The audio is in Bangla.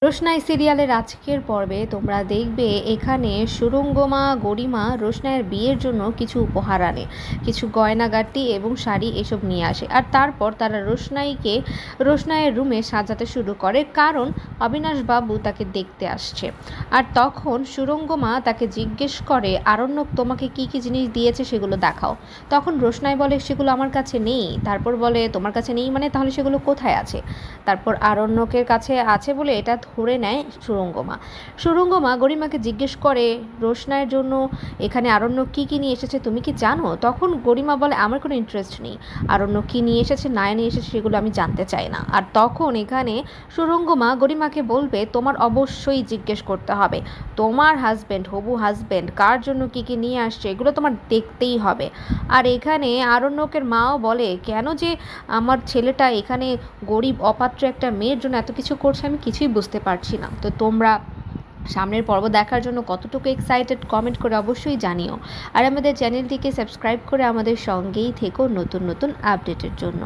রোশনাই সিরিয়ালের আজকের পর্বে তোমরা দেখবে এখানে সুরঙ্গমা গরিমা রোশনাইয়ের বিয়ের জন্য কিছু উপহার আনে, কিছু গয়নাগাটি এবং শাড়ি এসব নিয়ে আসে। আর তারপর তারা রোশনাইয়ের রুমে সাজাতে শুরু করে, কারণ অবিনাশ বাবু তাকে দেখতে আসছে। আর তখন সুরঙ্গমা তাকে জিজ্ঞেস করে, আরণ্যক তোমাকে কি কি জিনিস দিয়েছে সেগুলো দেখাও। তখন রোশনাই বলে, সেগুলো আমার কাছে নেই। তারপর বলে, তোমার কাছে নেই মানে তাহলে সেগুলো কোথায় আছে? তারপর আরণ্যকের কাছে আছে বলে এটা ধরে নেয় সুরঙ্গমা গরিমাকে জিজ্ঞেস করে, রোশনাইয়ের জন্য এখানে আরণ্যক কী কী নিয়ে এসেছে তুমি কি জানো? তখন গরিমা বলে, আমার কোনো ইন্টারেস্ট নেই, আরণ্যক কী নিয়ে এসেছে না নিয়ে এসেছে সেগুলো আমি জানতে চাই না। আর তখন এখানে সুরঙ্গমা গরিমাকে বলবে, তোমার অবশ্যই জিজ্ঞেস করতে হবে, তোমার হাজব্যান্ড, হবু হাজব্যান্ড কার জন্য কী কী নিয়ে আসছে এগুলো তোমার দেখতেই হবে। আর এখানে আরণ্যকের মাও বলে, কেন যে আমার ছেলেটা এখানে গরিব অপাত্র একটা মেয়ের জন্য এত কিছু করছে আমি কিছুই বুঝতে পারছি না। তো তোমরা সামনের পর্ব দেখার জন্য কতটুকু এক্সাইটেড কমেন্ট করে অবশ্যই জানিও। আর আমাদের চ্যানেলটিকে সাবস্ক্রাইব করে আমাদের সঙ্গেই থেকো নতুন নতুন আপডেটের জন্য।